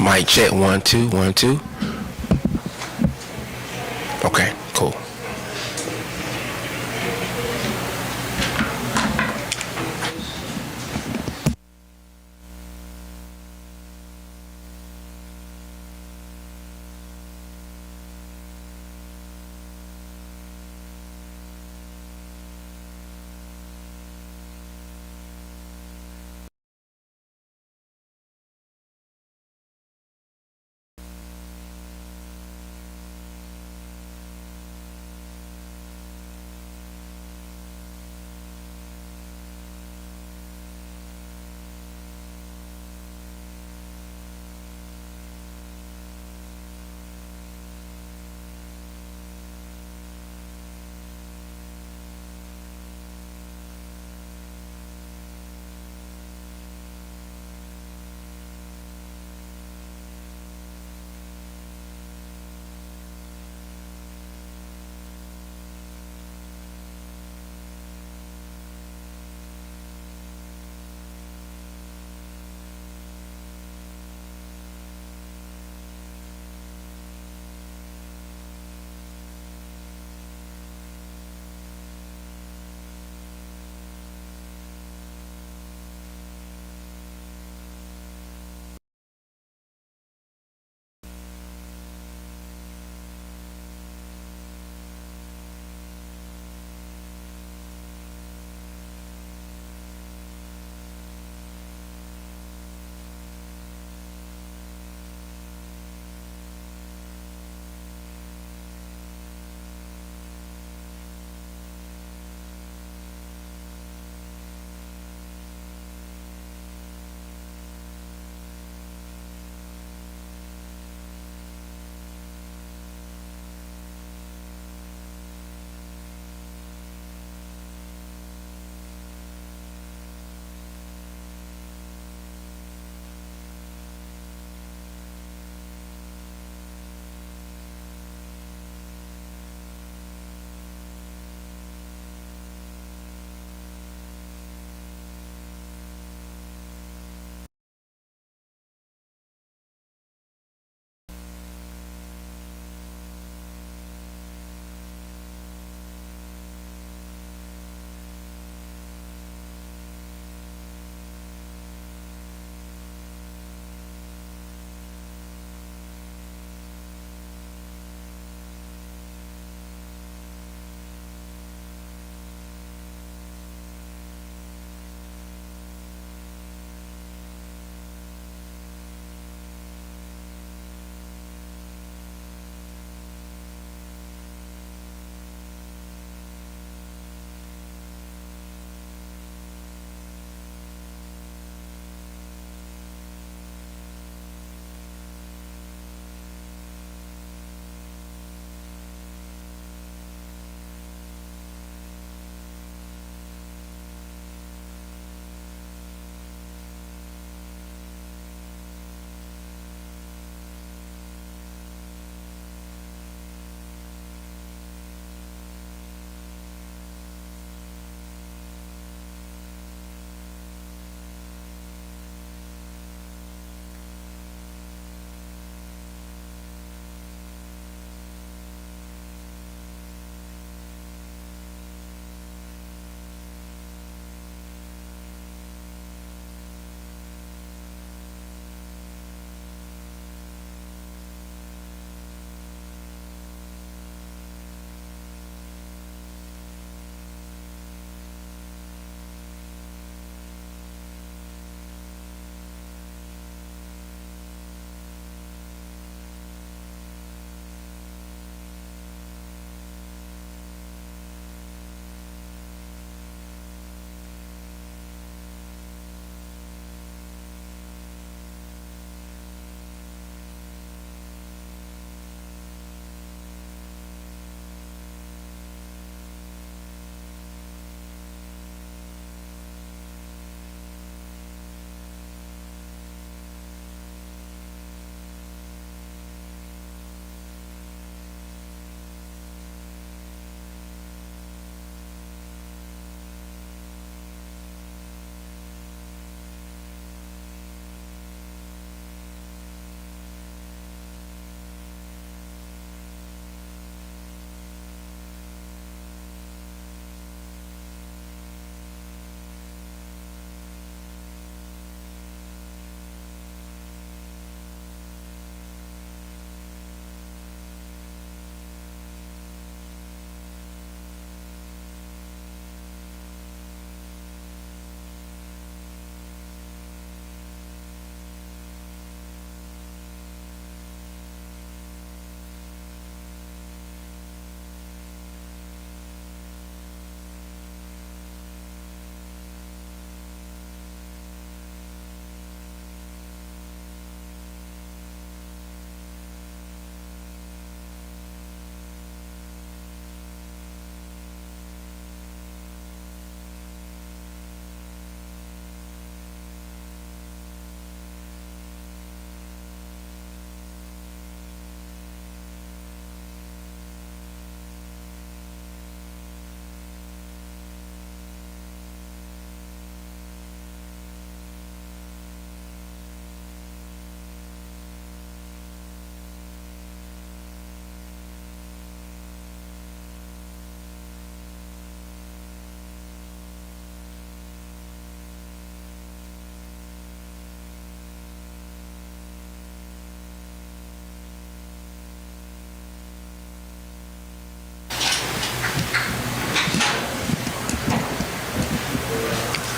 Mic check, 1 2 1 2. Okay, cool.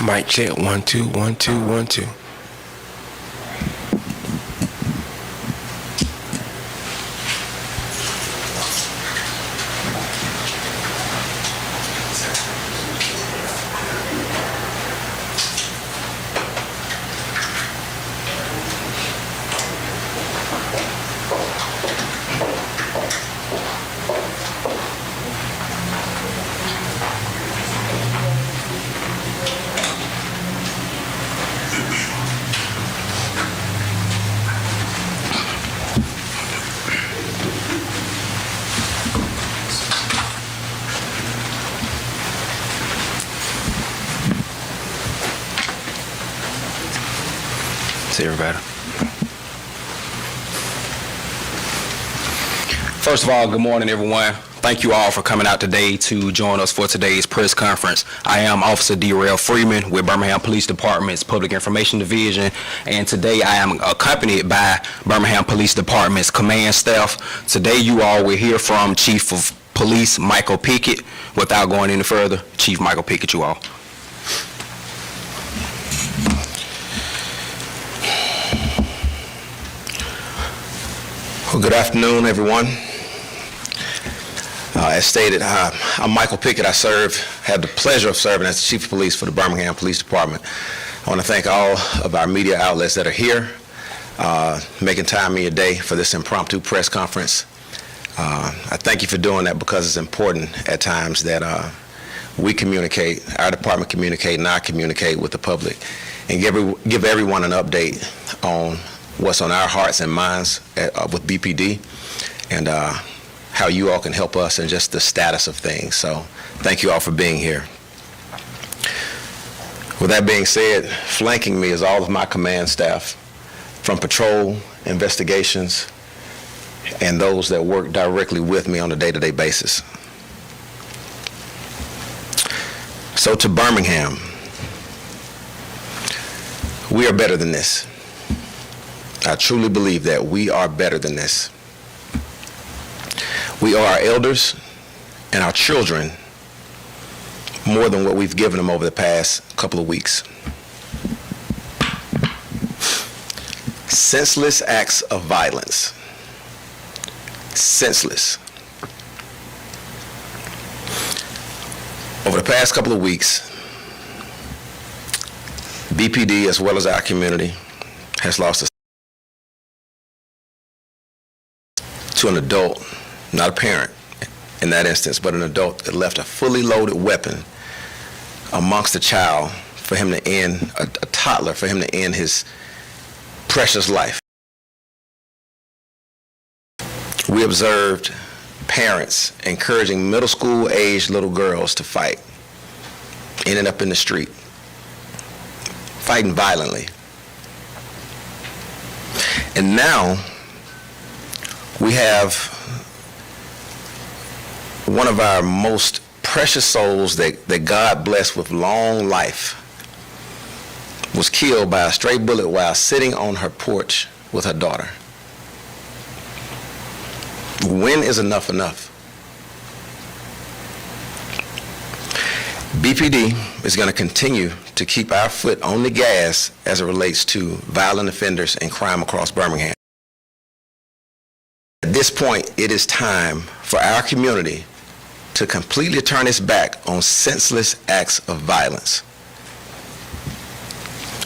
Mic check. 1 2 1 2 1 2. See everybody. First of all, good morning, everyone. Thank you all for coming out today to join us for today's press conference. I am Officer D. Freeman with Birmingham Police Department's Public Information Division, and today I am accompanied by Birmingham Police Department's command staff. Today you all will hear from Chief of Police Michael Pickett. Without going any further, Chief Michael Pickett, you all. Well, good afternoon, everyone. As stated, I'm Michael Pickett. I have the pleasure of serving as the Chief of Police for the Birmingham Police Department. I want to thank all of our media outlets that are here, making time in your day for this impromptu press conference. I thank you for doing that because it's important at times that we communicate, our department communicate, and I communicate with the public, and give everyone an update on what's on our hearts and minds with BPD, and how you all can help us and just the status of things. So thank you all for being here. With that being said, flanking me is all of my command staff from patrol, investigations, and those that work directly with me on a day-to-day basis. So to Birmingham, we are better than this. I truly believe that we are better than this. We owe our elders and our children more than what we've given them over the past couple of weeks. Senseless acts of violence. Senseless. Over the past couple of weeks, BPD, as well as our community, has lost to an adult, not a parent in that instance, but an adult that left a fully loaded weapon amongst a child for him to end, a toddler, for him to end his precious life. We observed parents encouraging middle school aged little girls to fight, ending up in the street, fighting violently. And now we have one of our most precious souls that God blessed with long life was killed by a stray bullet while sitting on her porch with her daughter. When is enough enough? BPD is going to continue to keep our foot on the gas as it relates to violent offenders and crime across Birmingham. At this point, it is time for our community to completely turn its back on senseless acts of violence.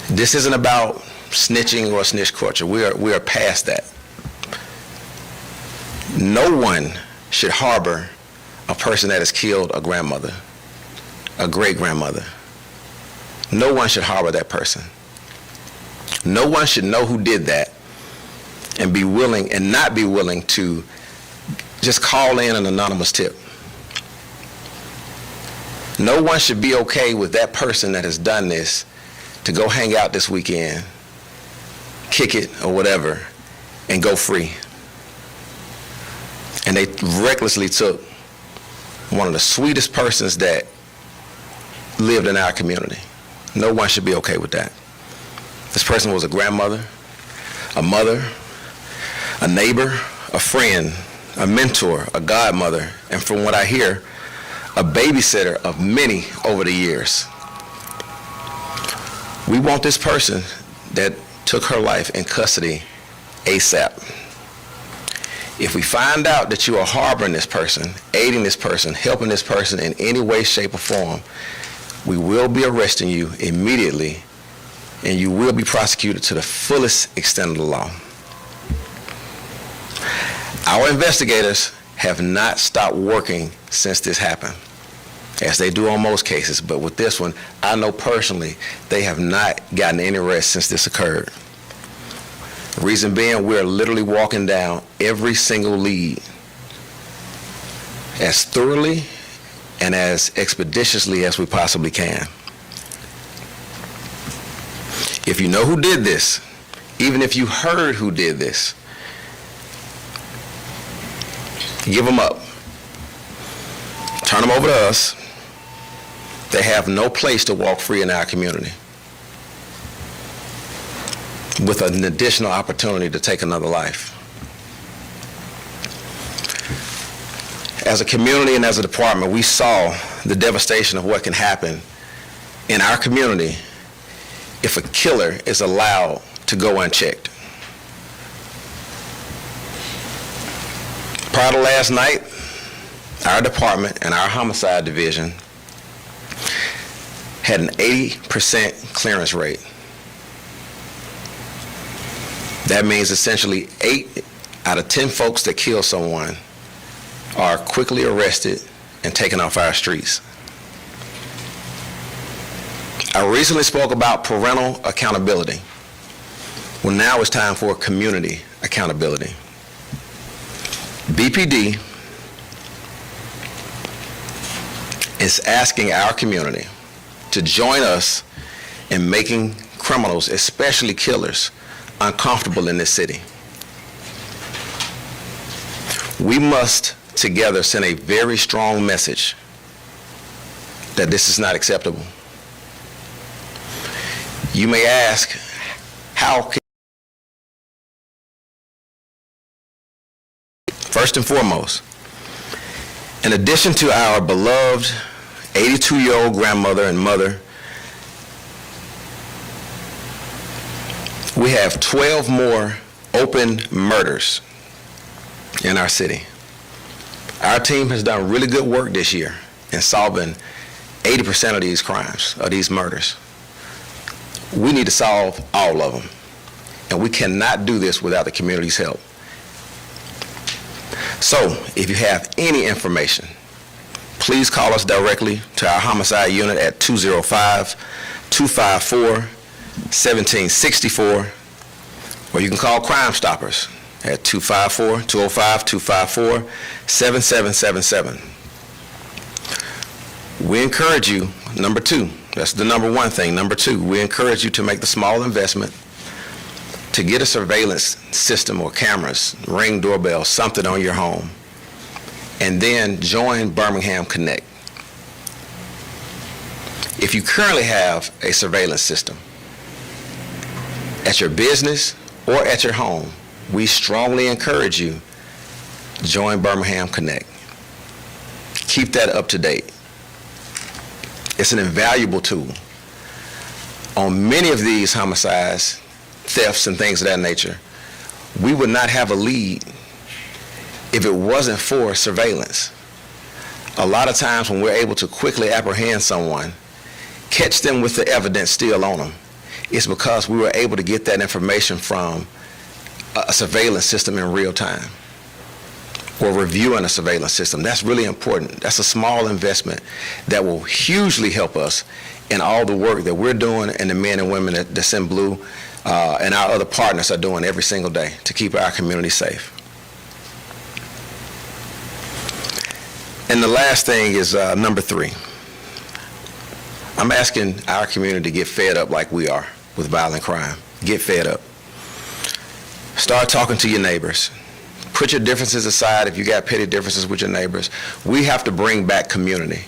This isn't about snitching or snitch culture. We are past that. No one should harbor a person that has killed a grandmother, a great-grandmother. No one should harbor that person. No one should know who did that and be willing and not be willing to just call in an anonymous tip. No one should be okay with that person that has done this to go hang out this weekend, kick it or whatever, and go free. And they recklessly took one of the sweetest persons that lived in our community. No one should be okay with that. This person was a grandmother, a mother, a neighbor, a friend, a mentor, a godmother, and from what I hear, a babysitter of many over the years. We want this person that took her life in custody ASAP. If we find out that you are harboring this person, aiding this person, helping this person in any way, shape, or form, we will be arresting you immediately, and you will be prosecuted to the fullest extent of the law. Our investigators have not stopped working since this happened, as they do on most cases, but with this one, I know personally they have not gotten any rest since this occurred. Reason being, we're literally walking down every single lead as thoroughly and as expeditiously as we possibly can. If you know who did this, even if you heard who did this, give them up. Turn them over to us. They have no place to walk free in our community, with an additional opportunity to take another life. As a community and as a department, we saw the devastation of what can happen in our community if a killer is allowed to go unchecked. Prior to last night, our department and our homicide division had an 80% clearance rate. That means essentially 8 out of 10 folks that kill someone are quickly arrested and taken off our streets. I recently spoke about parental accountability. Well, now it's time for community accountability. BPD is asking our community to join us in making criminals, especially killers, uncomfortable in this city. We must together send a very strong message that this is not acceptable. You may ask, how can... First and foremost, in addition to our beloved 82-year-old grandmother and mother, we have 12 more open murders in our city. Our team has done really good work this year in solving 80% of these crimes, of these murders. We need to solve all of them, and we cannot do this without the community's help. So, if you have any information, please call us directly to our homicide unit at 205-254-1764, or you can call Crime Stoppers at 254-205-254-7777. We encourage you, number two, that's the number one thing. Number two, we encourage you to make the small investment to get a surveillance system or cameras, Ring doorbell, something on your home, and then join Birmingham Connect. If you currently have a surveillance system at your business or at your home, we strongly encourage you to join Birmingham Connect. Keep that up to date. It's an invaluable tool. On many of these homicides, thefts, and things of that nature, we would not have a lead if it wasn't for surveillance. A lot of times when we're able to quickly apprehend someone, catch them with the evidence still on them, it's because we were able to get that information from a surveillance system in real time, or reviewing a surveillance system. That's really important. That's a small investment that will hugely help us in all the work that we're doing and the men and women that Send Blue and our other partners are doing every single day to keep our community safe. And the last thing is number three. I'm asking our community to get fed up like we are with violent crime. Get fed up. Start talking to your neighbors. Put your differences aside if you got petty differences with your neighbors. We have to bring back community.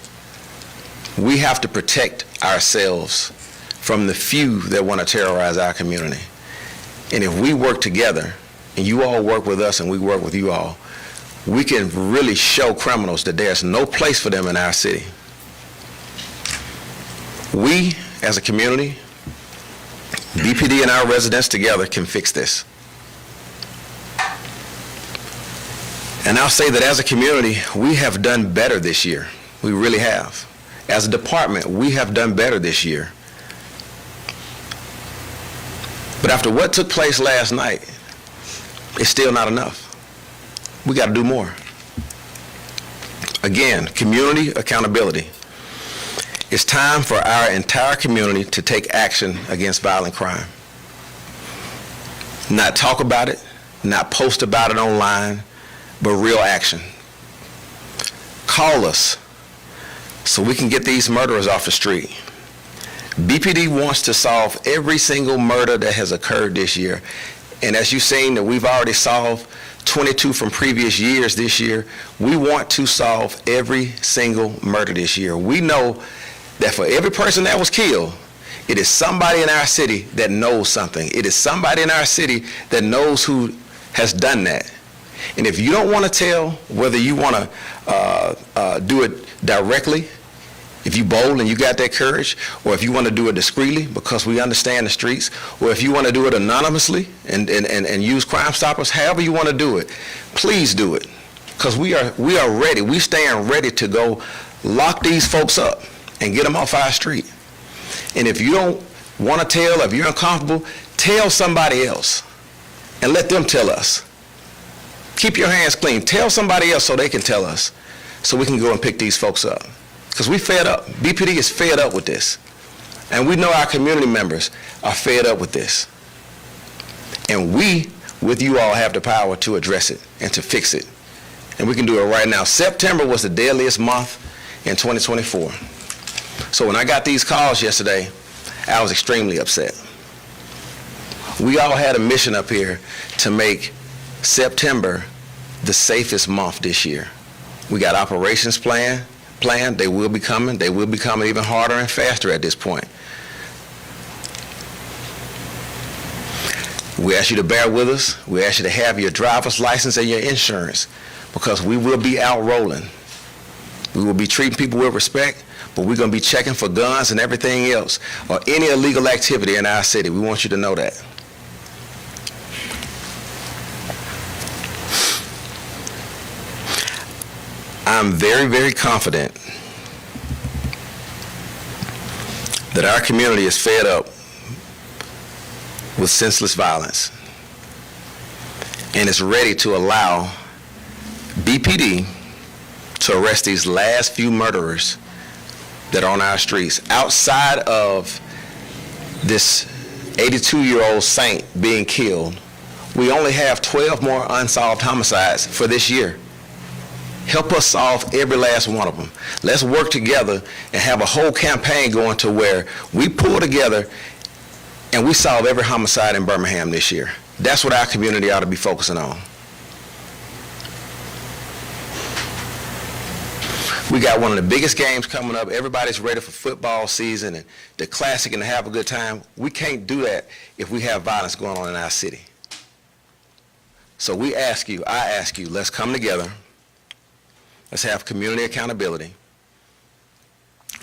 We have to protect ourselves from the few that want to terrorize our community. And if we work together, and you all work with us and we work with you all, we can really show criminals that there's no place for them in our city. We, as a community, BPD and our residents together can fix this. And I'll say that as a community, we have done better this year. We really have. As a department, we have done better this year. But after what took place last night, it's still not enough. We got to do more. Again, community accountability. It's time for our entire community to take action against violent crime. Not talk about it, not post about it online, but real action. Call us so we can get these murderers off the street. BPD wants to solve every single murder that has occurred this year. And as you've seen that we've already solved 22 from previous years this year, we want to solve every single murder this year. We know that for every person that was killed, it is somebody in our city that knows something. It is somebody in our city that knows who has done that. And if you don't want to tell whether you want to do it directly, if you bold and you got that courage, or if you want to do it discreetly because we understand the streets, or if you want to do it anonymously and use Crime Stoppers, however you want to do it, please do it. Because we are ready. We stand ready to go lock these folks up and get them off our street. And if you don't want to tell, if you're uncomfortable, tell somebody else and let them tell us. Keep your hands clean. Tell somebody else so they can tell us, so we can go and pick these folks up. Because we fed up. BPD is fed up with this. And we know our community members are fed up with this. And we, with you all, have the power to address it and to fix it. And we can do it right now. September was the deadliest month in 2024. So when I got these calls yesterday, I was extremely upset. We all had a mission up here to make September the safest month this year. We got operations planned. They will be coming. They will be coming even harder and faster at this point. We ask you to bear with us. We ask you to have your driver's license and your insurance, because we will be out rolling. We will be treating people with respect, but we're going to be checking for guns and everything else, or any illegal activity in our city. We want you to know that. I'm very, very confident that our community is fed up with senseless violence and is ready to allow BPD to arrest these last few murderers that are on our streets. Outside of this 82-year-old saint being killed, we only have 12 more unsolved homicides for this year. Help us solve every last one of them. Let's work together and have a whole campaign going to where we pull together and we solve every homicide in Birmingham this year. That's what our community ought to be focusing on. We got one of the biggest games coming up. Everybody's ready for football season and the classic and to have a good time. We can't do that if we have violence going on in our city. So I ask you, let's come together. Let's have community accountability.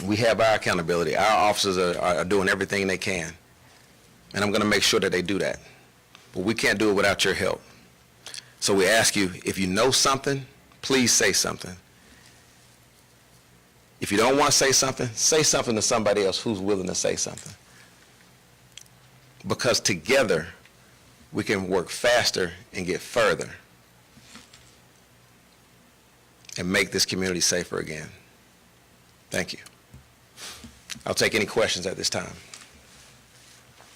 We have our accountability. Our officers are doing everything they can. And I'm going to make sure that they do that. But we can't do it without your help. So we ask you, if you know something, please say something. If you don't want to say something to somebody else who's willing to say something. Because together, we can work faster and get further and make this community safer again. Thank you. I'll take any questions at this time.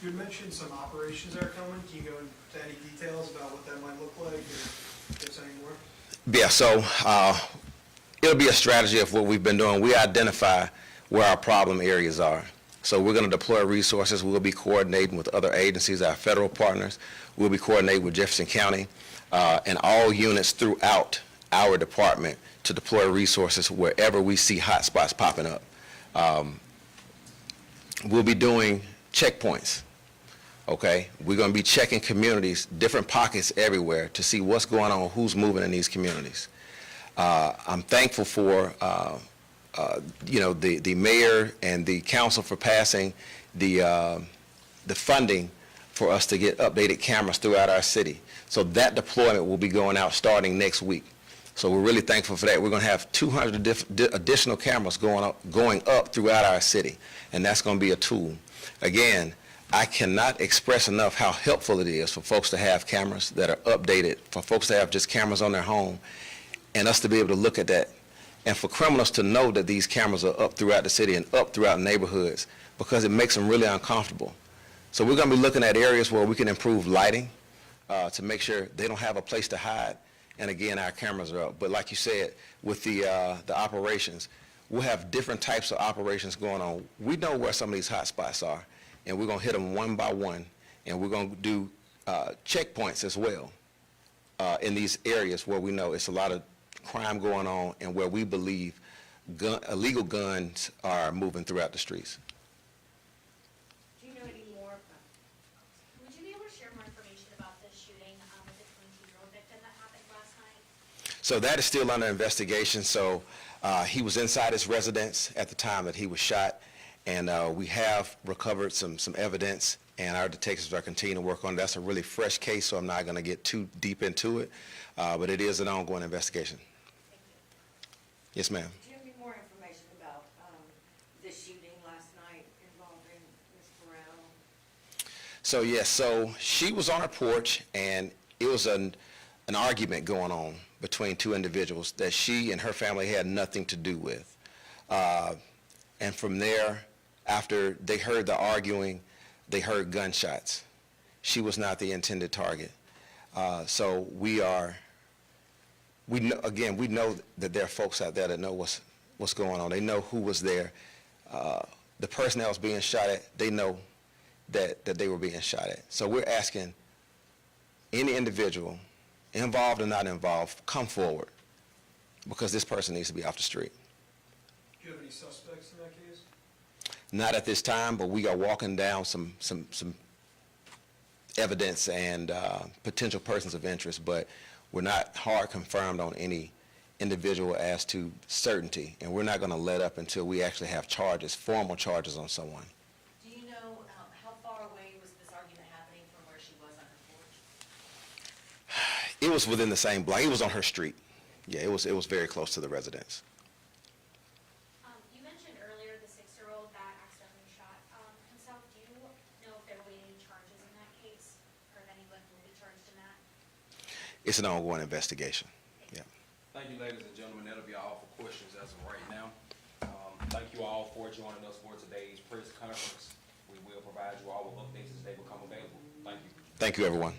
You mentioned some operations that are coming. Can you go into any details about what that might look like, or if there's any more? Yeah, so it'll be a strategy of what we've been doing. We identify where our problem areas are. So we're going to deploy resources. We'll be coordinating with other agencies, our federal partners. We'll be coordinating with Jefferson County and all units throughout our department to deploy resources wherever we see hot spots popping up. We'll be doing checkpoints, okay? We're going to be checking communities, different pockets everywhere to see what's going on, who's moving in these communities. I'm thankful for the mayor and the council for passing the the funding for us to get updated cameras throughout our city. So that deployment will be going out starting next week. So we're really thankful for that. We're going to have 200 additional cameras going up throughout our city, and that's going to be a tool. Again, I cannot express enough how helpful it is for folks to have cameras that are updated, for folks to have just cameras on their home, and us to be able to look at that, and for criminals to know that these cameras are up throughout the city and up throughout neighborhoods, because it makes them really uncomfortable. So we're going to be looking at areas where we can improve lighting to make sure they don't have a place to hide. And again, our cameras are up. But like you said, with the operations, we'll have different types of operations going on. We know where some of these hot spots are, and we're going to hit them one by one, and we're going to do checkpoints as well in these areas where we know it's a lot of crime going on and where we believe illegal guns are moving throughout the streets. Do you know any more? Would you be able to share more information about this shooting with the 22-year-old victim that happened last night? So that is still under investigation. So he was inside his residence at the time that he was shot, and we have recovered some evidence, and our detectives are continuing to work on it. That's a really fresh case, so I'm not going to get too deep into it, but it is an ongoing investigation. Yes, ma'am. Do you have any more information about the shooting last night involving Ms. Burrell? So yes, so she was on her porch, and it was an argument going on between two individuals that she and her family had nothing to do with. And from there, after they heard the arguing, they heard gunshots. She was not the intended target. So we know, again, we know that there are folks out there that know what's going on. They know who was there. The person that was being shot at, they know that they were being shot at. So we're asking any individual, involved or not involved, come forward, because this person needs to be off the street. Do you have any suspects in that case? Not at this time, but we are walking down some evidence and potential persons of interest, but we're not hard confirmed on any individual as to certainty, and we're not going to let up until we actually have charges, formal charges on someone. Do you know how far away was this argument happening from where she was on her porch? It was within the same block. It was on her street. Yeah, it was very close to the residence. You mentioned earlier the 6-year-old that accidentally shot himself. Do you know if there will be any charges in that case, or if anyone will be charged in that? It's an ongoing investigation. Yeah. Thank you, ladies and gentlemen. That'll be all for questions as of right now. Thank you all for joining us for today's press conference. We will provide you all with updates as they become available. Thank you. Thank you, everyone.